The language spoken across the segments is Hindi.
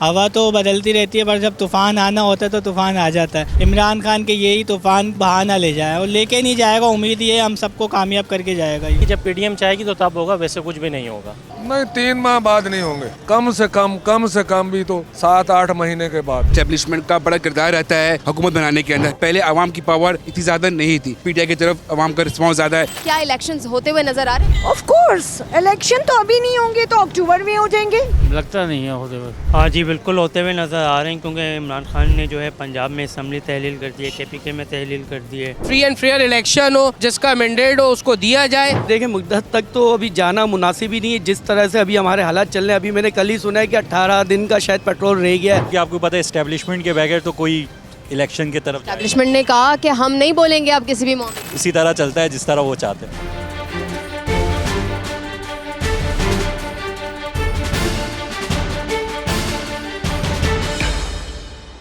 हवा तो बदलती रहती है, पर जब तूफ़ान आना होता है तो तूफ़ान आ जाता है। इमरान खान के यही तूफ़ान बहाना ले जाए और लेके नहीं जाएगा। उम्मीद ये हम सबको कामयाब करके जाएगा ये। जब पीडीएम चाहेगी तो तब होगा, वैसे कुछ भी नहीं होगा। नहीं, 3 माह बाद नहीं होंगे, कम से कम भी तो 7-8 महीने के बाद। एस्टेब्लिशमेंट का बड़ा किरदार रहता है हुकूमत बनाने के अंदर। पहले आवाम की पावर इतनी ज्यादा नहीं थी, पीटीआई की तरफ आवाम का रिस्पॉन्स ज्यादा है। क्या इलेक्शंस होते हुए नजर आ रहे हैं? ऑफ कोर्स, इलेक्शन तो अभी नहीं होंगे तो अक्टूबर में हो जाएंगे। लगता नहीं है होते हुए। हाँ जी, बिल्कुल होते हुए नजर आ रहे हैं, क्योंकि इमरान खान ने जो है पंजाब में असम्बली तहलील कर दी है, केपीके में तहलील कर दी है। फ्री एंड फेयर इलेक्शन हो, जिसका मैंडेट हो उसको दिया जाए। देखिए, मुद्दत तक तो अभी जाना मुनासिब ही नहीं है। जिस तरह से अभी हमारे हालात चल रहे हैं, अभी मैंने कल ही सुना है कि 18 दिन का शायद पेट्रोल रह गया है। कि आपको पता है एस्टेब्लिशमेंट के बगैर तो कोई इलेक्शन की तरफ एस्टैब्लिशमेंट ने कहा कि हम नहीं बोलेंगे अब किसी भी मौके। इसी तरह चलता है जिस तरह वो चाहते हैं।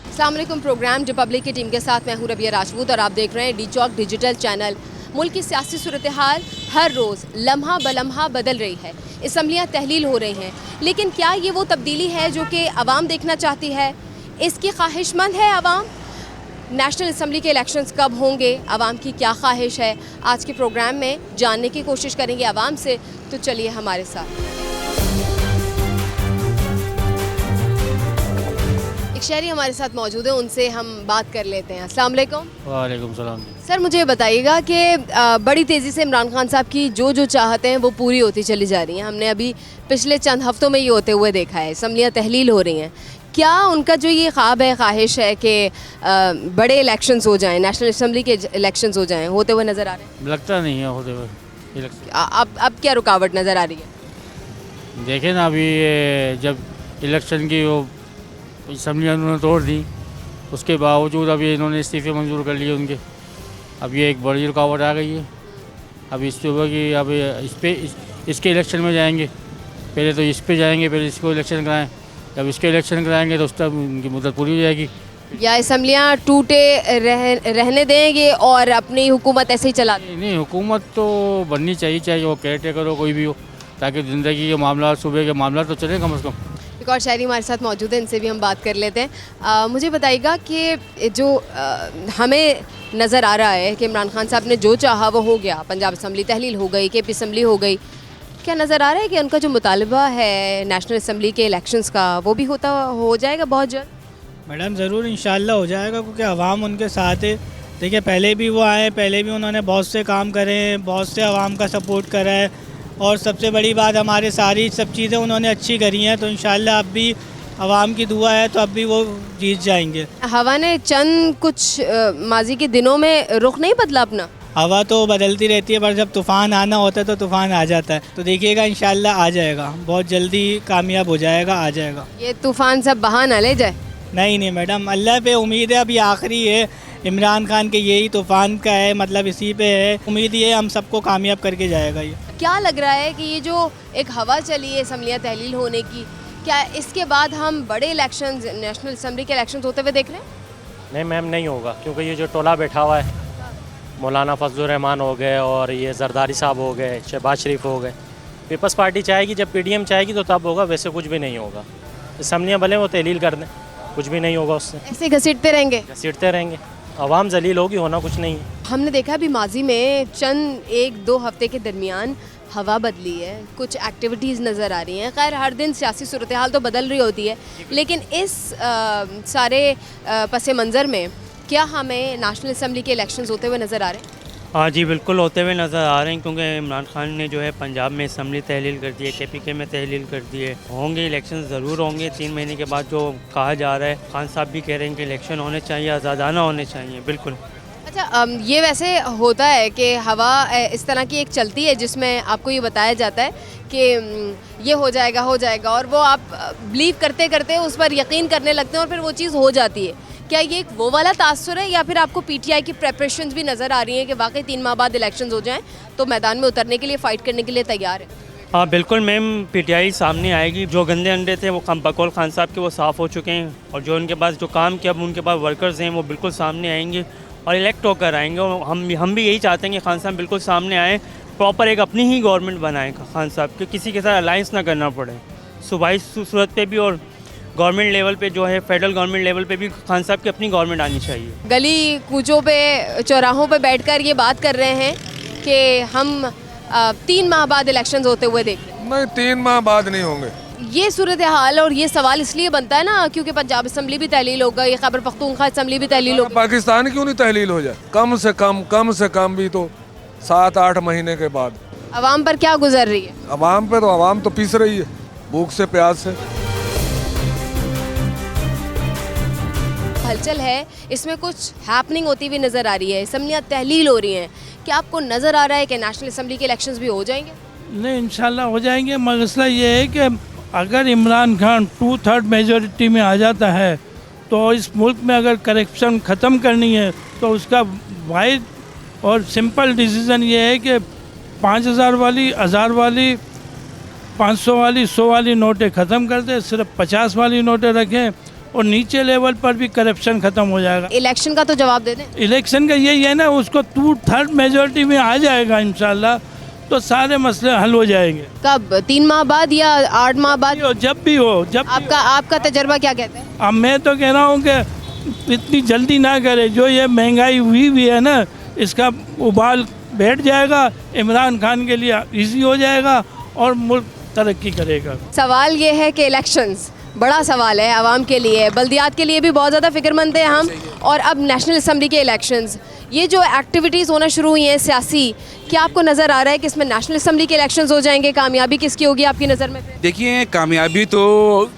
अस्सलाम वालेकुम। प्रोग्राम रिपब्लिक की टीम के साथ मैं हूं रबिया राजपूत और आप देख रहे हैं डी चौक डिजिटल चैनल। मुल्क की सियासी सूरत हाल हर रोज़ लम्हा बलम्हा बदल रही है। असम्बलियाँ तहलील हो रही हैं, लेकिन क्या ये वो तब्दीली है जो कि आवाम देखना चाहती है? इसकी ख्वाहिशमंद है आवाम? नेशनल असम्बली के इलेक्शंस कब होंगे? आवाम की क्या ख्वाहिश है? आज के प्रोग्राम में जानने की कोशिश करेंगे आवाम से, तो चलिए हमारे साथ। एक शहरी हमारे साथ मौजूद है, उनसे हम बात कर लेते हैं। अस्सलाम वालेकुम। वालेकुम सलाम। सर, मुझे बताइएगा कि बड़ी तेज़ी से इमरान खान साहब की जो चाहते हैं वो पूरी होती चली जा रही हैं। हमने अभी पिछले चंद हफ्तों में ये होते हुए देखा है। असम्बलियाँ तहलील हो रही हैं। क्या उनका जो ये ख्वाब है, ख्वाहिश है कि बड़े इलेक्शंस हो जाएं, नेशनल असम्बली के इलेक्शंस हो जाएं, होते हुए नज़र आ रहे हैं? लगता नहीं है होते हुए इलेक्शन। अब क्या रुकावट नज़र आ रही है? देखें ना, अभी जब इलेक्शन की वो असम्बलियाँ उन्होंने तोड़ दी, उसके बावजूद अभी इन्होंने इस्तीफ़े मंजूर कर लिए उनके। अब ये एक बड़ी रुकावट आ गई है। अब इस सुबह की अब इसके इलेक्शन में जाएंगे, पहले तो इस पे जाएंगे, पहले इसको इलेक्शन कराएं। जब इसके इलेक्शन कराएंगे तो उस तक उनकी मुद्दत पूरी हो जाएगी। या असम्बलियाँ टूटे रहने देंगे और अपनी हुकूमत ऐसे ही चला दें? नहीं, हुकूमत तो बननी चाहिए, चाहे वो केयर टेकर हो कोई भी हो, ताकि ज़िंदगी के मामला, सुबह के मामला तो चले कम से कम। एक और शायरी हमारे साथ मौजूद है, इनसे भी हम बात कर लेते हैं। मुझे बताइएगा कि जो हमें नज़र आ रहा है कि इमरान खान साहब ने जो चाहा वो हो गया। पंजाब असम्बली तहलील हो गई, केपी असम्बली हो गई। क्या नज़र आ रहा है कि उनका जो मुतालबा है नेशनल असम्बली के इलेक्शंस का, वो भी हो जाएगा बहुत जल्द? मैडम ज़रूर इंशाल्लाह हो जाएगा, क्योंकि आवाम उनके साथ है। देखिए, पहले भी वो आए, पहले भी उन्होंने बहुत से काम करे हैं, बहुत से आवाम का सपोर्ट करा है, और सबसे बड़ी बात हमारे सारी सब चीज़ें उन्होंने अच्छी करी हैं। तो इंशाल्लाह अब भी आवाम की दुआ है तो अब भी वो जीत जाएंगे। हवा ने चंद कुछ माजी के दिनों में रुख नहीं बदला अपना? हवा तो बदलती रहती है, पर जब तूफ़ान आना होता है तो तूफ़ान आ जाता है। तो देखिएगा इंशाल्लाह आ जाएगा, बहुत जल्दी कामयाब हो जाएगा, आ जाएगा। ये तूफ़ान सब बहा ना ले जाए? नहीं मैडम, अल्लाह पे उम्मीद है। अभी आखिरी है, इमरान खान के यही तूफ़ान का है, मतलब इसी पे है। उम्मीद ये हम सबको कामयाब करके जाएगा ये। क्या लग रहा है कि ये जो एक हवा चली है असम्बलियाँ तहलील होने की, क्या इसके बाद हम बड़े इलेक्शंस, नेशनल असम्बली के इलेक्शंस होते हुए देख रहे हैं? नहीं मैम, नहीं होगा, क्योंकि ये जो टोला बैठा हुआ है, मौलाना फजलुर रहमान हो गए और ये जरदारी साहब हो गए, शहबाज शरीफ हो गए। पीपल्स पार्टी चाहेगी, जब पीडीएम चाहेगी तो तब होगा, वैसे कुछ भी नहीं होगा। असम्बलियाँ भले वो तहलील कर दें, कुछ भी नहीं होगा उससे। ऐसे घसीटते रहेंगे, आवाम जलील होगी, होना कुछ नहीं है। हमने देखा अभी माजी में चंद 1-2 हफ्ते के दरमियान हवा बदली है, कुछ एक्टिविटीज़ नज़र आ रही हैं। खैर, हर दिन सियासी सूरत हाल तो बदल रही होती है, लेकिन इस सारे पस मंज़र में क्या हमें नेशनल असम्बली के इलेक्शंस होते हुए नज़र आ रहे हैं? हाँ जी, बिल्कुल होते हुए नज़र आ रहे हैं, क्योंकि इमरान खान ने जो है पंजाब में असम्बली तहलील कर दी है, केपीके में तहलील कर दी है। होंगे इलेक्शन, ज़रूर होंगे 3 महीने के बाद, जो कहा जा रहा है। खान साहब भी कह रहे हैं कि इलेक्शन होने चाहिए, आज़ादाना होने चाहिए। बिल्कुल। अच्छा, ये वैसे होता है कि हवा इस तरह की एक चलती है जिसमें आपको ये बताया जाता है कि ये हो जाएगा, और वो आप बिलीव करते करते उस पर यकीन करने लगते हैं और फिर वो चीज़ हो जाती है। क्या ये एक वो वाला तासुर है, या फिर आपको पीटीआई की प्रेपरेशंस भी नज़र आ रही हैं कि वाकई 3 माह बाद इलेक्शंस हो जाएं तो मैदान में उतरने के लिए, फ़ाइट करने के लिए तैयार है? हाँ बिल्कुल मैम, पीटीआई सामने आएगी। जो गंदे अंडे थे वो बकौल खान साहब के वो साफ़ हो चुके हैं, और जो उनके पास जो काम किया, अब उनके पास वर्कर्स हैं, वो बिल्कुल सामने आएंगे और इलेक्ट होकर आएंगे। और हम भी यही चाहते हैं कि खान साहब बिल्कुल सामने आएँ, प्रॉपर एक अपनी ही गवर्नमेंट बनाएँ खान साहब के, किसी के साथ अलाइंस ना करना पड़े सूबाई सूरत पे भी और गवर्नमेंट लेवल पे जो है फेडरल गवर्नमेंट लेवल पे भी खान साहब की अपनी गवर्नमेंट आनी चाहिए। गली कूचों पे चौराहों पे बैठकर ये बात कर रहे हैं कि हम 3 माह बाद इलेक्शंस होते हुए देख रहे हैं। नहीं, 3 माह बाद नहीं होंगे। ये सूरत हाल और ये सवाल इसलिए बनता है ना क्योंकि पंजाब असम्बली भी तहलील हो गई, खैबर पख्तूनख्वा असम्बली भी तहलील हो गई। पाकिस्तान क्यों नहीं तहलील हो जाए? कम से कम भी तो 7-8 महीने के बाद। अवाम पर क्या गुजर रही है? अवाम तो पीस रही है भूख से प्यास से। हलचल है, इसमें कुछ हैपनिंग होती हुई नज़र आ रही है, असम्बलियाँ तहलील हो रही हैं। क्या आपको नज़र आ रहा है कि नेशनल असम्बली के इलेक्शंस भी हो जाएंगे? नहीं, इंशाल्लाह हो जाएंगे। मसला ये है कि अगर इमरान खान 2/3 मेजॉरिटी में आ जाता है तो इस मुल्क में अगर करप्शन ख़त्म करनी है तो उसका वाहिद और सिंपल डिसीज़न ये है कि 5000 वाली, 1000 वाली, 500 वाली, 100 वाली नोटें ख़त्म कर दे, सिर्फ 50 वाली नोटें रखें और नीचे लेवल पर भी करप्शन ख़त्म हो जाएगा। इलेक्शन का तो जवाब दे दें। इलेक्शन का यही है ना, उसको 2/3 मेजॉरिटी में आ जाएगा इंशाल्लाह तो सारे मसले हल हो जाएंगे। कब? 3 माह बाद या 8 माह बाद? जब भी हो। आपका तजर्बा क्या कहता है? अब मैं तो कह रहा हूँ कि इतनी जल्दी ना करे। जो ये महंगाई हुई भी है ना, इसका उबाल बैठ जाएगा, इमरान खान के लिए इजी हो जाएगा और मुल्क तरक्की करेगा। सवाल ये है कि इलेक्शंस बड़ा सवाल है आवाम के लिए, बल्दियात के लिए भी बहुत ज़्यादा फिक्रमंद हैं हम, और अब नेशनल असम्बली के इलेक्शंस, ये जो एक्टिविटीज़ होना शुरू हुई हैं सियासी, क्या आपको नज़र आ रहा है कि इसमें नेशनल असम्बली के इलेक्शंस हो जाएंगे? कामयाबी किसकी होगी आपकी नज़र में? देखिए, कामयाबी तो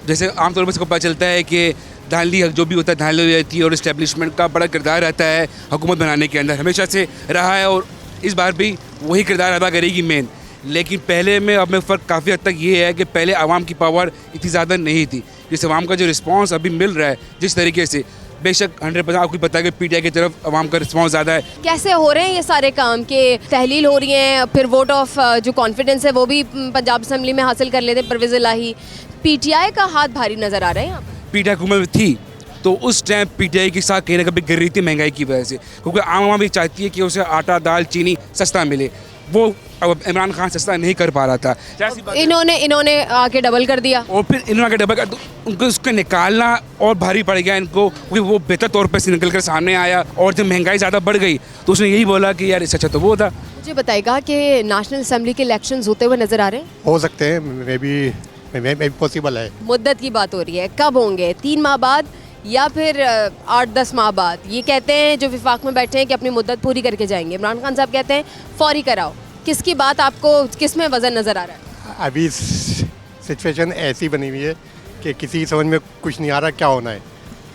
जैसे आमतौर पर सबको पता चलता है कि धांधली जो भी होता है धांधली हो जाती है और इस्टेब्लिशमेंट का बड़ा किरदार रहता है हुकूमत बनाने के अंदर, हमेशा से रहा है और इस बार भी वही किरदार अदा करेगी मेन। लेकिन पहले में अब में फ़र्क काफ़ी हद तक ये है कि पहले आवाम की पावर इतनी ज़्यादा नहीं थी। जिस आवाम का जो रिस्पांस अभी मिल रहा है जिस तरीके से, बेशक 100% आपको पता है कि पीटीआई की तरफ आवाम का रिस्पांस ज़्यादा है। कैसे हो रहे हैं ये सारे काम के तहलील हो रही हैं, फिर वोट ऑफ जो कॉन्फिडेंस है वो भी पंजाब असम्बली में हासिल कर लेते परवेज़ इलाही। पीटीआई का हाथ भारी नज़र आ रहा है यहाँ पर। पीटीआई हुकूमत में थी तो उस टाइम पीटीआई के साथ कहीं ना कहीं गिर रही थी महंगाई की वजह से, क्योंकि आम भी चाहती है कि उसे आटा, दाल, चीनी सस्ता मिले। वो अब इमरान खान सस्ता नहीं कर पा रहा था। इन्होंने आके डबल कर दिया और फिर इन्होंने आके डबल कर, तो उनको उसको निकालना और भारी पड़ गया इनको, क्योंकि वो बेहतर तौर पर से निकल कर सामने आया। और जब महंगाई ज़्यादा बढ़ गई तो उसने यही बोला कि यार इससे अच्छा तो वो था। मुझे बताएगा कि नेशनल असम्बली के इलेक्शंस होते हुए नज़र आ रहे हैं? हो सकते हैं, मे बी पॉसिबल है। मुद्दत की बात हो रही है, कब होंगे? 3 माह बाद या फिर 8-10 माह बाद? ये कहते हैं जो विफाक में बैठे हैं कि अपनी मुद्दत पूरी करके जाएंगे। इमरान खान साहब कहते हैं फौरी कराओ। किसकी बात आपको, किस में वजन नज़र आ रहा है? अभी सिचुएशन ऐसी बनी हुई है कि किसी समझ में कुछ नहीं आ रहा क्या होना है।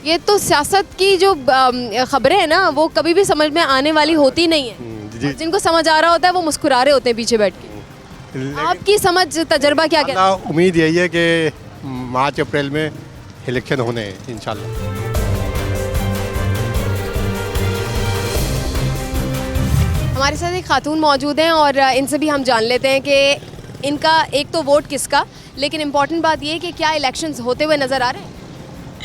ये तो सियासत की जो खबरें हैं ना, वो कभी भी समझ में आने वाली होती नहीं है। जिनको समझ आ रहा होता है वो मुस्कुरा रहे होते हैं पीछे बैठ के। आपकी समझ, तजर्बा क्या कहता है? उम्मीद यही है कि मार्च अप्रैल में इलेक्शन होने हैं इंशाल्लाह। हमारे साथ एक खातून मौजूद हैं और इनसे भी हम जान लेते हैं कि इनका एक तो वोट किसका, लेकिन इम्पॉर्टेंट बात ये है कि क्या इलेक्शंस होते हुए नज़र आ रहे हैं?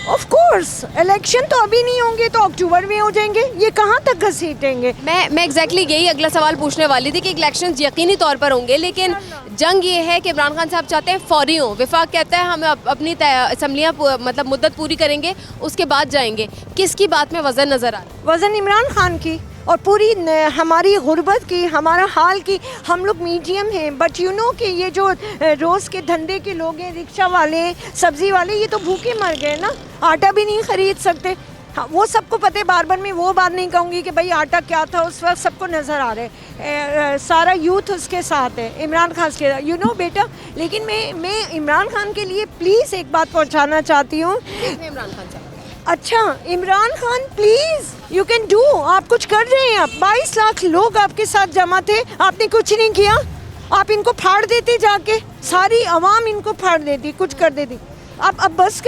ऑफ कोर्स, इलेक्शन तो अभी नहीं होंगे तो अक्टूबर में हो जाएंगे। ये कहाँ तक घसीटेंगे? मैं एग्जैक्टली यही अगला सवाल पूछने वाली थी कि इलेक्शन यकीनी तौर पर होंगे, लेकिन जंग ये है कि इमरान खान साहब चाहते हैं फौरी हो, विफाक कहता है हम अपनी असम्बलियाँ मतलब मुद्दत पूरी करेंगे उसके बाद जाएंगे। किसकी बात में वजन नज़र आ रहा है? वजन इमरान खान की और पूरी हमारी गुर्बत की, हमारा हाल की। हम लोग मीडियम हैं, बट यू नो कि ये जो रोज़ के धंधे के लोग हैं, रिक्शा वाले, सब्ज़ी वाले, ये तो भूखे मर गए ना, आटा भी नहीं ख़रीद सकते। हाँ, वो सबको पता है। बार बार मैं वो बात नहीं कहूँगी कि भाई आटा क्या था उस वक्त, सबको नज़र आ रहा है। सारा यूथ उसके साथ है, इमरान खान के, यू नो बेटा। लेकिन मैं इमरान खान के लिए प्लीज़ एक बात पहुँचाना चाहती हूँ। इमरान खान साहब, अच्छा Imran Khan please you can do, आप कुछ कर रहे हैं। आप 22 लाख लोग आपके साथ जमा थे, आपने कुछ नहीं किया। आप इनको फाड़ देते, जाके सारी आवाम इनको फाड़ देती, कुछ कर देती। अब बस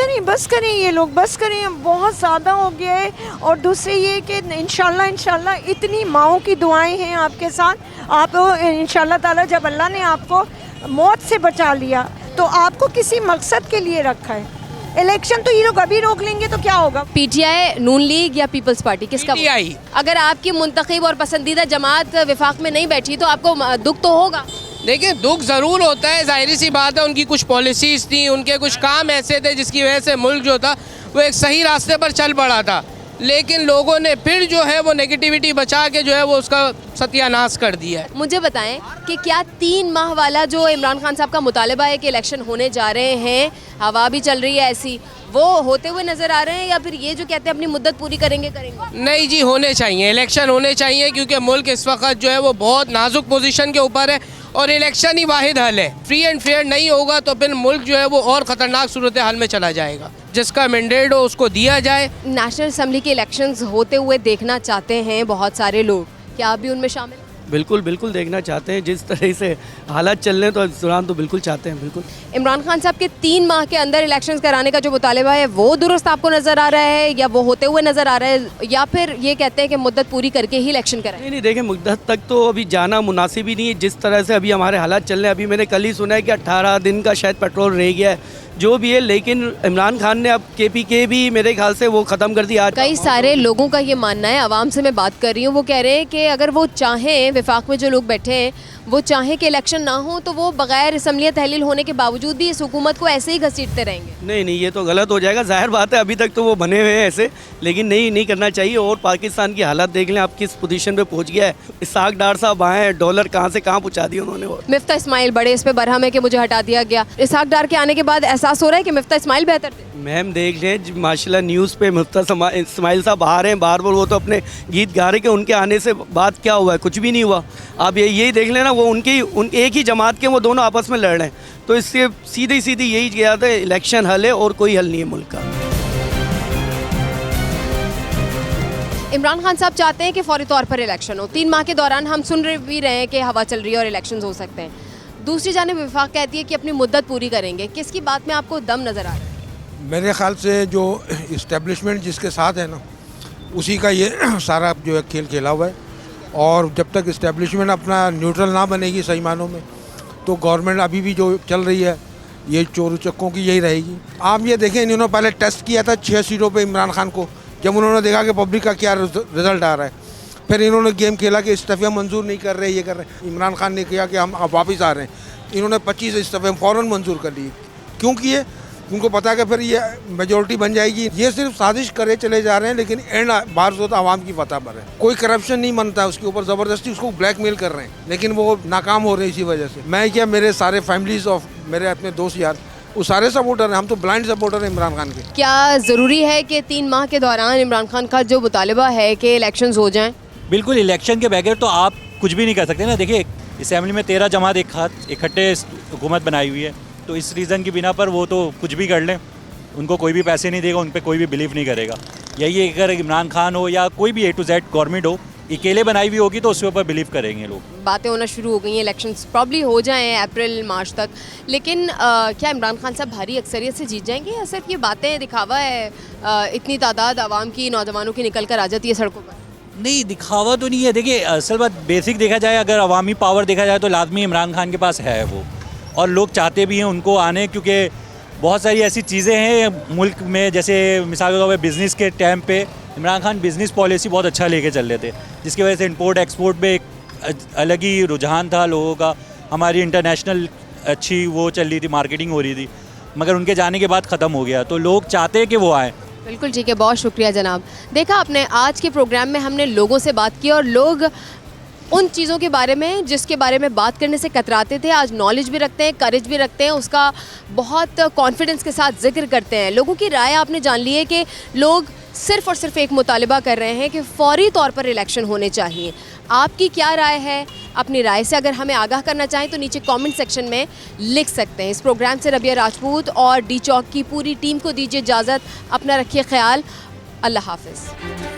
करें ये लोग, बस करें, बहुत ज़्यादा हो गया है। और दूसरे ये कि इंशाल्लाह इतनी माओं की दुआएं हैं आपके साथ। आप इंशाल्लाह ताला जब अल्लाह ने आपको मौत से बचा लिया तो आपको किसी मकसद के लिए रखा है। इलेक्शन तो ये लोग अभी रोक लेंगे तो क्या होगा? पीटीआई, नून लीग या पीपल्स पार्टी, किसका? पीटीआई। अगर आपकी मुंतखब और पसंदीदा जमात विफाक में नहीं बैठी तो आपको दुख तो होगा? देखिए दुख ज़रूर होता है, ज़ाहिर सी बात है, उनकी कुछ पॉलिसीज़ थी, उनके कुछ काम ऐसे थे जिसकी वजह से मुल्क जो था वो एक सही रास्ते पर चल पड़ा था, लेकिन लोगों ने फिर जो है वो नेगेटिविटी बचा के जो है वो उसका सत्यानाश कर दिया है। मुझे बताएं कि क्या 3 माह वाला जो इमरान खान साहब का मुतालबा है कि इलेक्शन होने जा रहे हैं, हवा भी चल रही है ऐसी, वो होते हुए नज़र आ रहे हैं, या फिर ये जो कहते हैं अपनी मुद्दत पूरी करेंगे? नहीं जी, होने चाहिए, इलेक्शन होने चाहिए, क्योंकि मुल्क इस वक्त जो है वो बहुत नाजुक पोजीशन के ऊपर है और इलेक्शन ही वाहिद हल है। फ्री एंड फेयर नहीं होगा तो फिर मुल्क जो है वो और ख़तरनाक सूरत हाल में चला जाएगा। जिसका मैंडेट हो उसको दिया जाए। नेशनल असम्बली के इलेक्शंस होते हुए देखना चाहते हैं बहुत सारे लोग, क्या आप भी उनमें शामिल? बिल्कुल बिल्कुल देखना चाहते हैं, जिस तरह से हालात चल रहे हैं तो इस दौरान तो बिल्कुल चाहते हैं। बिल्कुल इमरान खान साहब के 3 माह के अंदर इलेक्शंस कराने का जो मुतालबा है वो दुरुस्त आपको नज़र आ रहा है, या वो होते हुए नज़र आ रहा है, या फिर ये कहते हैं कि मुद्दत पूरी करके ही इलेक्शन कराएं? नहीं देखिए, मुद्दत तक तो अभी जाना मुनासिब ही नहीं है। जिस तरह से अभी हमारे हालात चल रहे हैं, अभी मैंने कल ही सुना है कि 18 दिन का शायद पेट्रोल रह गया है, जो भी है, लेकिन इमरान खान ने अब KPK भी मेरे ख्याल से वो ख़त्म कर दिया। कई सारे लोगों का ये मानना है, आवाम से मैं बात कर रही हूँ, वो कह रहे हैं कि अगर वो चाहें, विफाक में जो लोग बैठे हैं वो चाहें कि इलेक्शन ना हो तो वो बगैर असम्बलियाँ तहलील होने के बावजूद भी इस हुकूमत को ऐसे ही घसीटते रहेंगे। नहीं, ये तो गलत हो जाएगा। जाहिर बात है, अभी तक तो वो बने हुए हैं ऐसे, लेकिन नहीं करना चाहिए। और पाकिस्तान की हालत देख लें आप किस पोजीशन पे पहुंच गया है। इसाक डार साहब आए, डॉलर कहाँ से कहाँ पहुँचा दिया उन्होंने। मिफ्ता इस्माइल बड़े इस पे बरहम है कि मुझे हटा दिया गया। इसाक डार के आने के बाद एहसास हो रहा है कि मिफ्ता इस्माइल बेहतर थे। मैम देख लें, माशाल्लाह न्यूज़ पे मिफ्ता इस्माइल साहब आ रहे हैं बार बार, वो तो अपने गीत गा रहे कि उनके आने से बात क्या हुआ है, कुछ भी नहीं हुआ। आप यही देख लेना, वो एक ही जमात के वो दोनों आपस में लड़ रहे हैं, तो इससे सीधी यही किया था, इलेक्शन हल है और कोई हल नहीं है मुल्क का। इमरान खान साहब चाहते हैं कि फौरी तौर पर इलेक्शन हो। 3 माह के दौरान हम सुन भी रहे हैं कि हवा चल रही है और इलेक्शन हो सकते हैं। दूसरी जानिब विफाक कहती है कि अपनी मुद्दत पूरी करेंगे। किसकी बात में आपको दम नज़र आ रहा है? मेरे ख्याल से जो इस्टेब्लिशमेंट जिसके साथ है ना, उसी का ये सारा जो है खेल खेला हुआ है, और जब तक इस्टेब्लिशमेंट अपना न्यूट्रल ना बनेगी सही मानों में, तो गवर्नमेंट अभी भी जो चल रही है ये चोर उचक्कों की यही रहेगी। आप ये देखें, इन्होंने पहले टेस्ट किया था 6 सीटों पे इमरान खान को, जब उन्होंने देखा कि पब्लिक का क्या रिजल्ट आ रहा है, फिर इन्होंने गेम खेला कि इस्तीफा मंजूर नहीं कर रहे, ये कर रहे। इमरान खान ने किया कि हम अब वापस आ रहे हैं, इन्होंने 25 इस्तीफे फ़ौरन मंजूर कर लिए। क्यों किए? उनको पता है कि फिर ये मेजोरिटी बन जाएगी। ये सिर्फ साजिश करे चले जा रहे हैं, लेकिन एंड बाहर से तो आवाम की फतह पर है। कोई करप्शन नहीं बनता उसके ऊपर, ज़बरदस्ती उसको ब्लैकमेल कर रहे हैं, लेकिन वो नाकाम हो रहे हैं इसी वजह से। मैं क्या, मेरे सारे फैमिलीज ऑफ मेरे अपने दोस्त यार वो सारे सपोर्टर हैं, हम तो ब्लाइंड सपोर्टर हैं इमरान खान के। क्या ज़रूरी है कि 3 माह के दौरान इमरान खान का जो मुतालबा है कि इलेक्शंस हो जाएं? बिल्कुल, इलेक्शन के बगैर तो आप कुछ भी नहीं कर सकते ना। देखिए, असेंबली में 13 जमात एक हाथ इकट्ठे हुकूमत बनाई हुई है, तो इस रीज़न की बिना पर वो तो कुछ भी कर लें, उनको कोई भी पैसे नहीं देगा, उन पर कोई भी बिलीव नहीं करेगा। यही अगर इमरान खान हो या कोई भी A to Z गवर्नमेंट हो, अकेले बनाई हुई होगी तो उसके ऊपर बिलीव करेंगे लोग। बातें होना शुरू हो गई हैं, इलेक्शंस प्रॉब्ली हो जाएं अप्रैल मार्च तक, लेकिन क्या इमरान खान साहब भारी अक्सरियत से जीत जाएंगे, या सिर्फ ये बातें दिखावा है? इतनी तादाद आवाम की, नौजवानों की निकल कर आ जाती है सड़कों पर। नहीं, दिखावा तो नहीं है। देखिए, असल बात बेसिक देखा जाए, अगर अवामी पावर देखा जाए तो लाजमी इमरान खान के पास है वो, और लोग चाहते भी हैं उनको आने, क्योंकि बहुत सारी ऐसी चीज़ें हैं मुल्क में, जैसे मिसाल के तौर पर बिज़नेस के टाइम पे इमरान खान बिज़नेस पॉलिसी बहुत अच्छा लेके चल रहे थे, जिसकी वजह से इंपोर्ट एक्सपोर्ट में एक अलग ही रुझान था लोगों का। हमारी इंटरनेशनल अच्छी वो चल रही थी, मार्केटिंग हो रही थी, मगर उनके जाने के बाद ख़त्म हो गया, तो लोग चाहते हैं कि वो आएँ। बिल्कुल ठीक है, बहुत शुक्रिया जनाब। देखा आपने, आज के प्रोग्राम में हमने लोगों से बात की, और लोग उन चीज़ों के बारे में जिसके बारे में बात करने से कतराते थे, आज नॉलेज भी रखते हैं, करेज भी रखते हैं, उसका बहुत कॉन्फिडेंस के साथ जिक्र करते हैं। लोगों की राय आपने जान ली है कि लोग सिर्फ़ और सिर्फ एक मुतालिबा कर रहे हैं कि फ़ौरी तौर पर इलेक्शन होने चाहिए। आपकी क्या राय है? अपनी राय से अगर हमें आगाह करना चाहें तो नीचे कमेंट सेक्शन में लिख सकते हैं। इस प्रोग्राम से रबिया राजपूत और डी चौक की पूरी टीम को दीजिए इजाज़त। अपना रखिए ख्याल। अल्लाह हाफ़िज़।